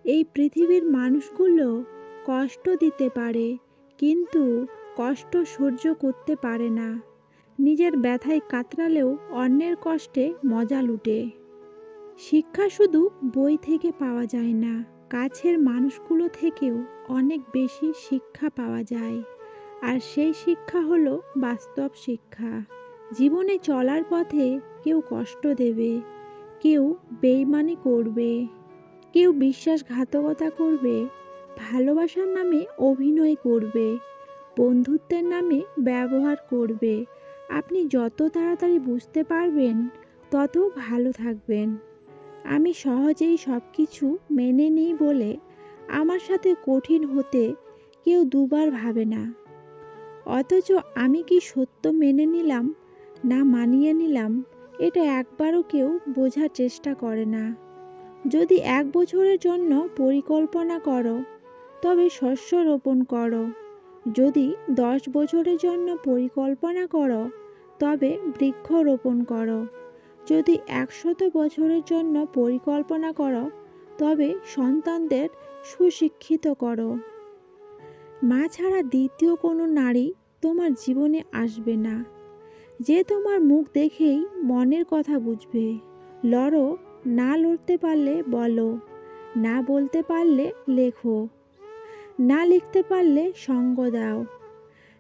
এই পৃথিবীর মানুষগুলো কষ্ট দিতে পারে, কিন্তু কষ্ট সহ্য করতে পারে না। নিজের ব্যথায় কাতরালেও অন্যের কষ্টে মজা লুটে। শিক্ষা শুধু বই থেকে পাওয়া যায় না, কাছের মানুষগুলো থেকেও অনেক বেশি শিক্ষা পাওয়া যায়। আর সেই শিক্ষা হলো বাস্তব শিক্ষা। জীবনে চলার পথে কেউ কষ্ট দেবে, কেউ বেইমানি করবে, কেউ বিশ্বাসঘাতকতা করবে, ভালোবাসার নামে অভিনয় করবে, বন্ধুত্বের নামে ব্যবহার করবে। আপনি যত তাড়াতাড়ি বুঝতে পারবেন, তত ভালো থাকবেন। আমি সহজেই সব কিছু মেনে নিই বলে আমার সাথে কঠিন হতে কেউ দুবার ভাবে না। অথচ আমি কি সত্য মেনে নিলাম না মানিয়ে নিলাম, এটা একবারও কেউ বোঝার চেষ্টা করে না। যদি 1 বছরের জন্য পরিকল্পনা করো, তবে শস্য রোপণ করো। যদি 10 বছরের জন্য পরিকল্পনা করো, তবে বৃক্ষ রোপণ করো। যদি 100 বছরের জন্য পরিকল্পনা করো, তবে সন্তানদের সুশিক্ষিত করো। মা ছাড়া দ্বিতীয় কোনো নারী তোমার জীবনে আসবে না, যে তোমার মুখ দেখেই মনের কথা বুঝবে। লড়ো, না লড়তে পারলে বলো, না বলতে পারলে লেখো, না লিখতে পারলে সঙ্গ দাও,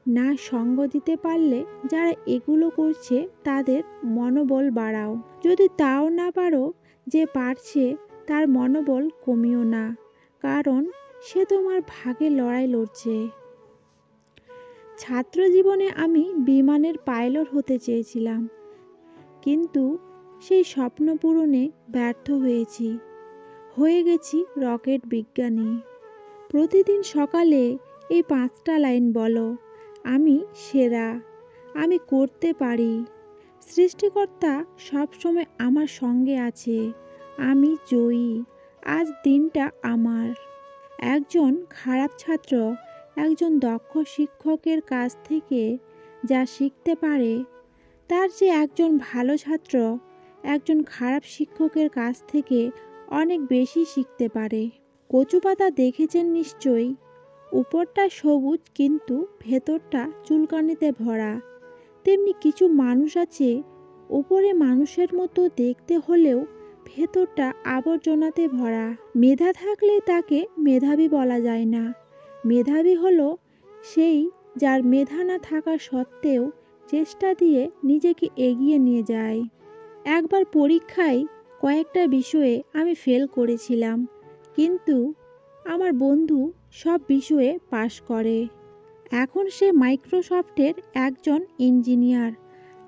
না সঙ্গ দিতে পারলে যারা এগুলো করছে তাদের মনোবল বাড়াও। যদি তাও না পারো, যে পারছে তার মনোবল কমিও না, কারণ সে তোমার ভাগে লড়াই লড়ছে। ছাত্র জীবনে আমি বিমানের পাইলট হতে চেয়েছিলাম, কিন্তু সেই স্বপ্ন পূরণে ব্যর্থ হয়েছি। হয়ে গেছি রকেট বিজ্ঞানী। প্রতিদিন সকালে এই 5টা লাইন বলো, আমি সেরা, আমি করতে পারি, সৃষ্টিকর্তা সবসময় আমার সঙ্গে আছে, আমি জয়ী, আজ দিনটা আমার। একজন খারাপ ছাত্র একজন দক্ষ শিক্ষকের কাছ থেকে যা শিখতে পারে, তার চেয়ে একজন ভালো ছাত্র একজন খারাপ শিক্ষকের কাছ থেকে অনেক বেশি শিখতে পারে। কচু পাতা দেখেছেন নিশ্চয়ই, উপরটা সবুজ কিন্তু ভেতরটা চুলকানিতে ভরা। তেমনি কিছু মানুষ আছে, উপরে মানুষের মতো দেখতে হলেও ভেতরটা আবর্জনাতে ভরা। মেধা থাকলে তাকে মেধাবী বলা যায় না। মেধাবী হলো সেই, যার মেধা না থাকা সত্ত্বেও চেষ্টা দিয়ে নিজেকে এগিয়ে নিয়ে যায়। একবার পরীক্ষায় কয়েকটা বিষয়ে আমি ফেল করেছিলাম, কিন্তু আমার বন্ধু সব বিষয়ে পাশ করে। এখন সে মাইক্রোসফটের একজন ইঞ্জিনিয়ার,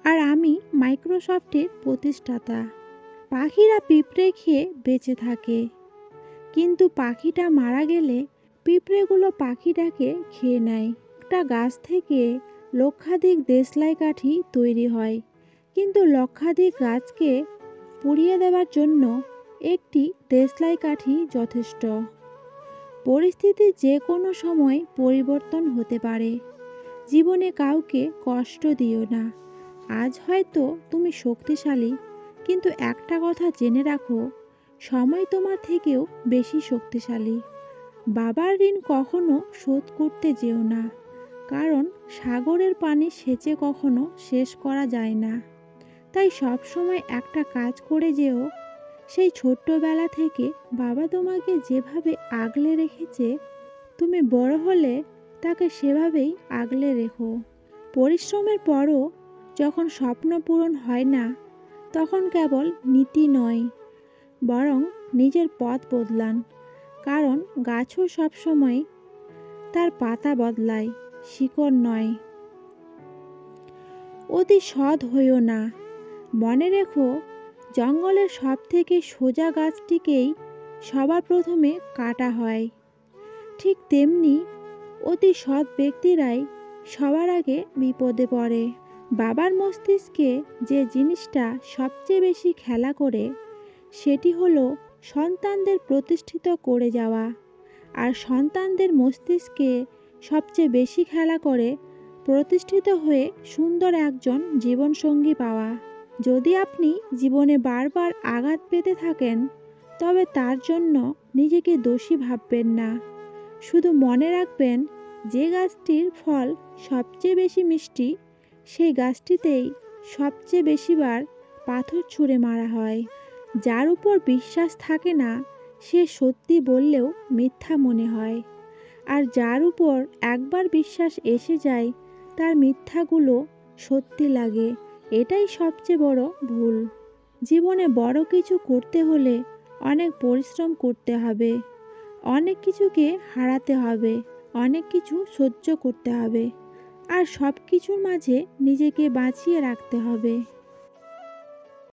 আর আমি মাইক্রোসফটের প্রতিষ্ঠাতা। পাখিরা পিঁপড়ে খেয়ে বেঁচে থাকে, কিন্তু পাখিটা মারা গেলে পিঁপড়েগুলো পাখিটাকে খেয়ে নেয়। একটা গাছ থেকে লক্ষাধিক দেশলাই কাঠি তৈরি হয়, কিন্তু লক্ষাধিক গাছকে পুড়িয়ে দেওয়ার জন্য একটি দেশলাই কাঠি যথেষ্ট। পরিস্থিতি যে কোনো সময় পরিবর্তন হতে পারে। জীবনে কাউকে কষ্ট দিও না। আজ হয়তো তুমি শক্তিশালী, কিন্তু একটা কথা জেনে রাখো, সময় তোমার থেকেও বেশি শক্তিশালী। বাবার ঋণ কখনো শোধ করতে যেও না, কারণ সাগরের পানি সেচে কখনো শেষ করা যায় না। তাই সব সময় একটা কাজ করে যেও, সেই ছোট্টবেলা থেকে বাবা তোমাকে যেভাবে আগলে রেখেছে, তুমি বড় হলে তাকে সেভাবেই আগলে রেখো। পরিশ্রমের পরও যখন স্বপ্ন পূরণ হয় না, তখন কেবল নীতি নয়, বরং নিজের পথ বদলান, কারণ গাছও সবসময় তার পাতা বদলায়, শিকড় নয়। অতি সৎ হইও না। মনে রেখো, জঙ্গলের সব থেকে সোজা গাছটিকেই সবার প্রথমে কাটা হয়। ঠিক তেমনি অতি সৎ ব্যক্তিরাই সবার আগে বিপদে পড়ে। বাবার মস্তিষ্কে যে জিনিসটা সবচেয়ে বেশি খেলা করে, সেটি হলো সন্তানদের প্রতিষ্ঠিত করে যাওয়া। আর সন্তানদের মস্তিষ্কে সবচেয়ে বেশি খেলা করে প্রতিষ্ঠিত হয়ে সুন্দর একজন জীবনসঙ্গী পাওয়া। যদি আপনি জীবনে বারবার আঘাত পেতে থাকেন, তবে তার জন্য নিজেকে দোষী ভাববেন না। শুধু মনে রাখবেন, যে গাছটির ফল সবচেয়ে বেশি মিষ্টি, সেই গাছটিতেই সবচেয়ে বেশিবার পাথর ছুঁড়ে মারা হয়। যার উপর বিশ্বাস থাকে না, সে সত্যি বললেও মিথ্যা মনে হয়। আর যার উপর একবার বিশ্বাস এসে যায়, তার মিথ্যাগুলো সত্যি লাগে। এটাই সবচেয়ে বড় ভুল। জীবনে বড় কিছু করতে হলে অনেক পরিশ্রম করতে হবে, অনেক কিছুকে হারাতে হবে, অনেক কিছু সহ্য করতে হবে, আর সব কিছুর মাঝে নিজেকে বাঁচিয়ে রাখতে হবে।